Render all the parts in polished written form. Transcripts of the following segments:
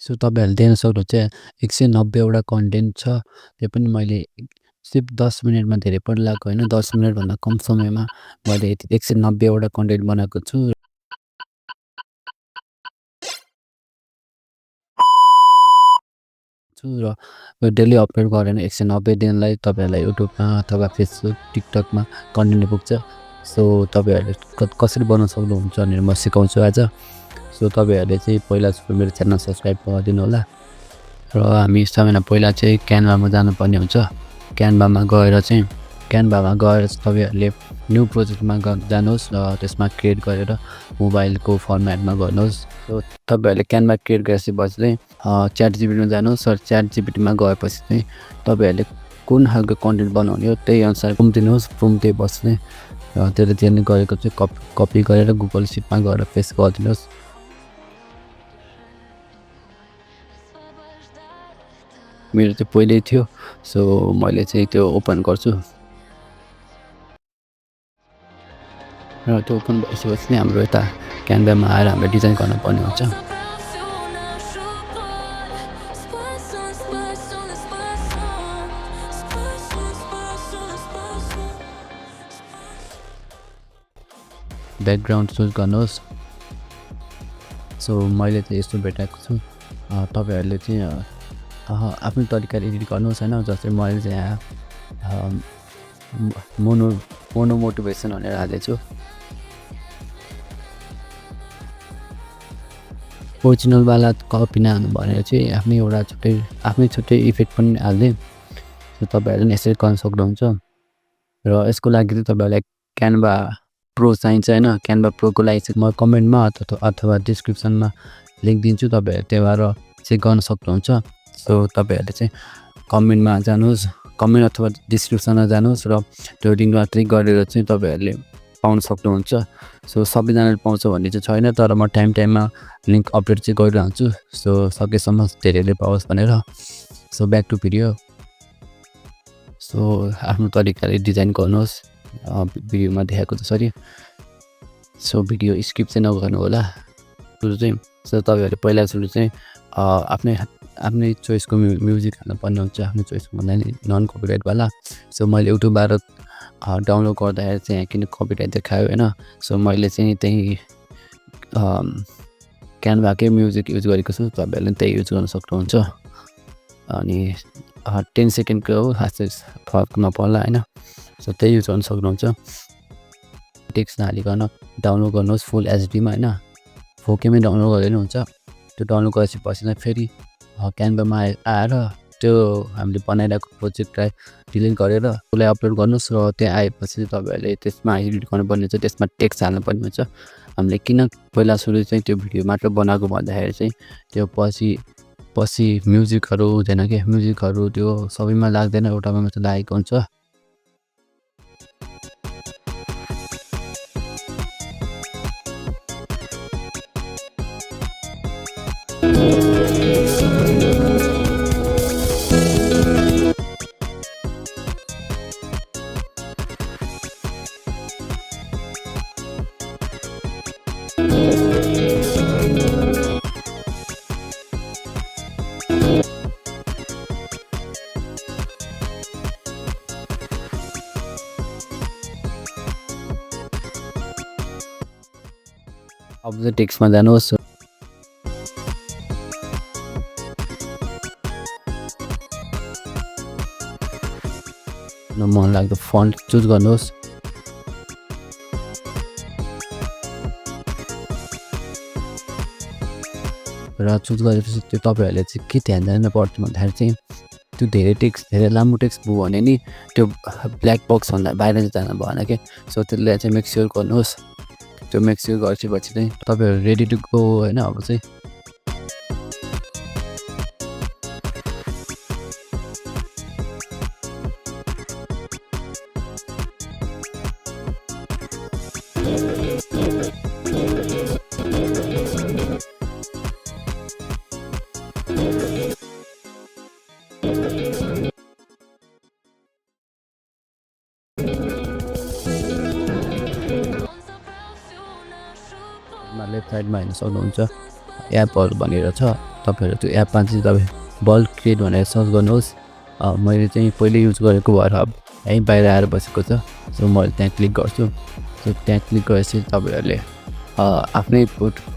So तपाईँहरूले देख्न सक्नुहुन्छ 190 वटा कन्टेन्ट छ। त्यो पनि मैले सिर्फ 10 मिनेटमा धेरै पनि लाग्यो होइन, 10 मिनेटभन्दा कम समयमा मैले यति 190 वटा कन्टेन्ट बनाएको छु। र डेली अपलोड गरेर 190 दिनलाई तपाईँहरूलाई युट्युबमा अथवा फेसबुक, टिकटकमा कन्टेन्ट पुग्छ। सो तपाईँहरूले कसरी बनाउन सक्नुहुन्छ भनेर म सिकाउँछु आज। सो तपाईँहरूले चाहिँ पहिला सुरु मेरो च्यानल सब्सक्राइब गरिदिनु होला। र हामी सबैभन्दा पहिला चाहिँ क्यानभामा जानुपर्ने हुन्छ। क्यानभामा गएर तपाईँहरूले न्यू प्रोजेक्टमा जानुहोस् र त्यसमा क्रिएट गरेर मोबाइलको फर्मेटमा गर्नुहोस्। सो तपाईँहरूले क्यानभा क्रिएट गरेपछि चाहिँ ChatGPTमा जानुहोस् र ChatGPTमा गएपछि चाहिँ तपाईँहरूले कुन खालको कन्टेन्ट बनाउने हो त्यही अनुसार प्रुम्प दिनुहोस्। प्रुम्प दिएपछि चाहिँ त्यसले जेर्नी गरेको चाहिँ कपी गरेर गुगल सिटमा गएर पेस्ट गरिदिनुहोस्। मेरो चाहिँ पहिल्यै थियो, सो मैले चाहिँ त्यो ओपन गर्छु र त्यो ओपन भइसकेपछि नै हाम्रो यता क्यानभामा आएर हामीले डिजाइन गर्नुपर्ने हुन्छ। ब्याकग्राउन्ड चुज गर्नुहोस्। सो मैले चाहिँ यस्तो भेटाएको छु। तपाईँहरूले चाहिँ आफ्नो तरिकाले एडिट गर्नुहोस् होइन। जस्तै मैले चाहिँ यहाँ मोनो मोटिभेसन भनेर हालेको छु। ओरिजिनलवाला कपी नहाल्नु भनेर चाहिँ आफ्नै छुट्टै इफेक्ट पनि हाल्दै। सो तपाईँहरूले पनि यसरी गर्न सक्नुहुन्छ। र यसको लागि चाहिँ तपाईँहरूलाई क्यानभा प्रो चाहिन्छ होइन। क्यानभा प्रोको लागि चाहिँ म कमेन्टमा अथवा डिस्क्रिप्सनमा लिङ्क दिन्छु, तपाईँहरू त्यहाँबाट चाहिँ गर्न सक्नुहुन्छ। सो तपाईँहरूले चाहिँ कमेन्टमा जानुहोस्, कमेन्ट अथवा डिस्क्रिप्सनमा जानुहोस् र त्यो लिङ्कमा क्लिक गरेर चाहिँ तपाईँहरूले पाउन सक्नुहुन्छ। सो सबैजनाले पाउँछ भन्ने चाहिँ छैन, तर म टाइममा लिङ्क अपडेट चाहिँ गरिरहन्छु। सो सकेसम्म धेरैले पाओस् भनेर। So back to video. So आफ्नो तरिकाले डिजाइन गर्नुहोस् भिडियोमा देखाएको जसरी। सो भिडियो स्किप चाहिँ नगर्नु होला सुरु चाहिँ। सो तपाईँहरूले पहिला सुरु चाहिँ आफ्नै चोइसको म्युजिक हाल्नुपर्ने हुन्छ। आफ्नो चोइसको भन्दा नि नन कपिराइटवाला। सो मैले युट्युबबाट डाउनलोड गर्दाखेरि चाहिँ यहाँ किन कपिराइट देखायो होइन। सो मैले चाहिँ त्यही क्यानभाकै म्युजिक युज गरेको छु, तपाईँहरूले त्यही युज गर्न सक्नुहुन्छ। अनि 10 सेकेन्डको हो, खासै फरक नपर्ला होइन। सो त्यही युज गर्न सक्नुहुन्छ। टेक्स्ट नहालिकन डाउनलोड गर्नुहोस् फुल एचडीमा होइन। 4Kमै डाउनलोड गरेर हुन्छ। त्यो डाउनलोड गरेपछि नै फेरि क्यानभामा आएर त्यो हामीले बनाइरहेको प्रोजेक्टलाई डिलिट गरेर उसलाई अपलोड गर्नुहोस्। र त्यहाँ आएपछि तपाईँहरूले त्यसमा एडिट गर्नुपर्ने हुन्छ, त्यसमा टेक्स्ट हाल्नुपर्ने हुन्छ। हामीले किन पहिला सुरु चाहिँ त्यो भिडियो मात्र बनाएको भन्दाखेरि चाहिँ त्यो पछि म्युजिकहरू हुँदैन कि, म्युजिकहरू त्यो सबैमा लाग्दैन, एउटामा मात्र लागेको हुन्छ। अब चाहिँ टेक्स्टमा जानुहोस्। मन लाग्दो फन्ट चुज गर्नुहोस्। र चुज गरेपछि त्यो तपाईँहरूले चाहिँ के ध्यान दिनु पर्छ भन्दाखेरि चाहिँ त्यो धेरै लामो टेक्स्ट भयो भने नि त्यो ब्ल्याक बक्सभन्दा बाहिर चाहिँ जानु भएन कि। सो त्यसलाई चाहिँ मेक स्योर गर्नुहोस्। त्यो मेक स्योर गरेपछि चाहिँ तपाईँहरू रेडी टु गो होइन। अब चाहिँ लेफ्ट साइडमा हेर्न सक्नुहुन्छ एपहरू भनेर छ। तपाईँहरू त्यो एपमा चाहिँ तपाईँ बल्क क्रिएट भनेर सर्च गर्नुहोस्। मैले चाहिँ पहिले युज गरेको भएर है बाहिर आएर बसेको छ। सो मैले त्यहाँ क्लिक गर्छु। सो त्यहाँ क्लिक गरेपछि तपाईँहरूले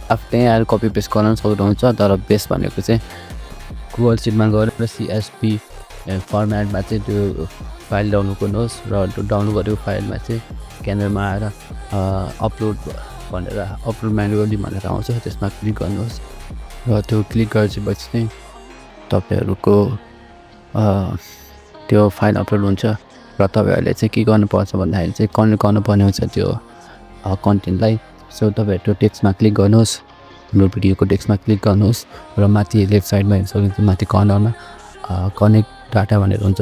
आफ्नै आएर कपी पेस्ट गर्न सक्नुहुन्छ। तर बेस्ट भनेको चाहिँ गुगल सिटमा गएर CSV फर्मेटमा चाहिँ त्यो फाइल डाउनलोड गर्नुहोस् र त्यो डाउनलोड गरेको फाइलमा चाहिँ क्यानभामा आएर अपलोड म्यानुअली भनेर आउँछ, त्यसमा क्लिक गर्नुहोस् र त्यो क्लिक गरेपछि चाहिँ तपाईँहरूको त्यो फाइल अपलोड हुन्छ र तपाईँहरूले चाहिँ के गर्नुपर्छ भन्दाखेरि चाहिँ कनेक्ट गर्नुपर्ने हुन्छ त्यो कन्टेन्टलाई। सो तपाईँहरू त्यो टेक्स्टमा क्लिक गर्नुहोस्, हाम्रो भिडियोको टेक्स्टमा क्लिक गर्नुहोस् र माथि लेफ्ट साइडमा हेर्न सक्नुहुन्छ, माथि कर्नरमा कनेक्ट डाटा भनेर हुन्छ,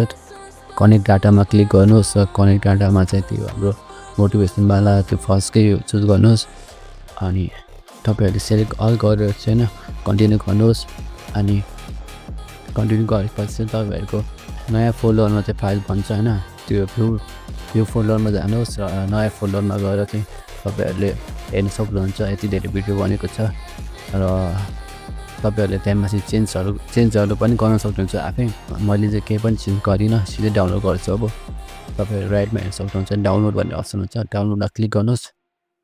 कनेक्ट डाटामा क्लिक गर्नुहोस् र कनेक्ट डाटामा चाहिँ त्यो हाम्रो मोटिभेसनवाला त्यो फर्स्टकै चुज गर्नुहोस्। अनि तपाईँहरूले सेलेक्ट अल गरेर चाहिँ कन्टिन्यू गर्नुहोस्। अनि कन्टिन्यू गरेपछि चाहिँ तपाईँहरूको नयाँ फोल्डरमा चाहिँ फाइल भन्छ होइन, त्यो फोल्डरमा जानुहोस् र नयाँ फोल्डरमा गएर चाहिँ तपाईँहरूले हेर्न सक्नुहुन्छ। यति धेरै भिडियो बनेको छ र तपाईँहरूले त्यहाँमाथि चेन्जहरू पनि गर्न सक्नुहुन्छ आफै। मैले चाहिँ केही पनि चेन्ज गरिनँ, सिधै डाउनलोड गर्छु। अब तपाईँहरू राइटमा हेर्न सक्नुहुन्छ डाउनलोड भन्ने अप्सन हुन्छ, डाउनलोडमा क्लिक गर्नुहोस्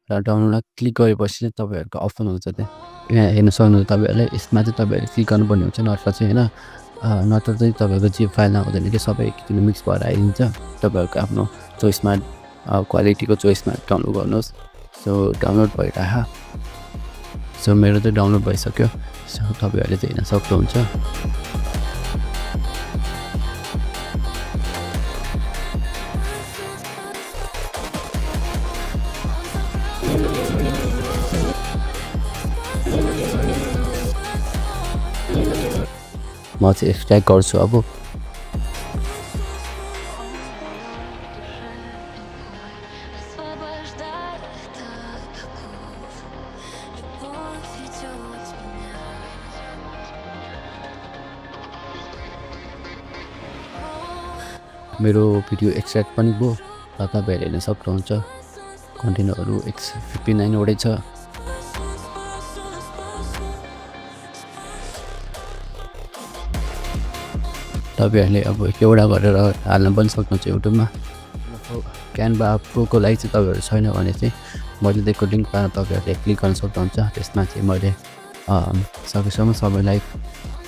र डाउनलोडमा क्लिक गरेपछि चाहिँ तपाईँहरूको अप्सन हुन्छ त्यहाँ हेर्न सक्नुहुन्छ। तपाईँहरूले यसमा चाहिँ तपाईँहरूले क्लिक गर्नुपर्ने हुन्छ, नत्र चाहिँ होइन, नत्र चाहिँ तपाईँको जे फाइल नहुँदैन कि सबै एकचोटि मिक्स भएर आइदिन्छ। तपाईँहरूको आफ्नो चोइसमा क्वालिटीको चोइसमा डाउनलोड गर्नुहोस्। सो डाउनलोड भइरह। सो मेरो चाहिँ डाउनलोड भइसक्यो। सो तपाईँहरूले चाहिँ हेर्न सक्नुहुन्छ। म चाहिँ एक्सट्र्याक्ट गर्छु अब। मेरो भिडियो एक्सट्र्याक्ट पनि भयो र तपाईँहरूले हेर्न सक्नुहुन्छ। कन्टेन्टहरू 59 वटै छ। तपाईँहरूले अब एउटा गरेर हाल्न पनि सक्नुहुन्छ युट्युबमा। क्यानभा प्रोको लागि चाहिँ तपाईँहरू छैन भने चाहिँ मैले दिएको लिङ्कमा तपाईँहरूले क्लिक गर्न सक्नुहुन्छ। त्यसमा चाहिँ मैले सकेसम्म सबैलाई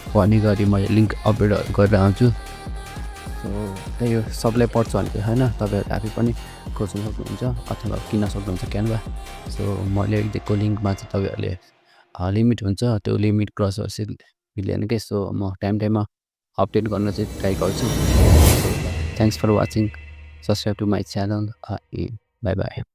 भन्ने गरी मैले लिङ्क अपलोड गरेर आउँछु। सो त्यही हो, सबलाई पर्छ भने चाहिँ होइन, तपाईँहरू आफै पनि खोज्न सक्नुहुन्छ अथवा किन्न सक्नुहुन्छ क्यानभा। सो मैले दिएको लिङ्कमा चाहिँ तपाईँहरूले लिमिट हुन्छ, त्यो लिमिट क्रस गरेपछि मिल्दैन कि। सो म टाइममा अपडेट गर्न चाहिँ ट्राई गर्छु। Thanks for watching, subscribe to my channel. Bye by.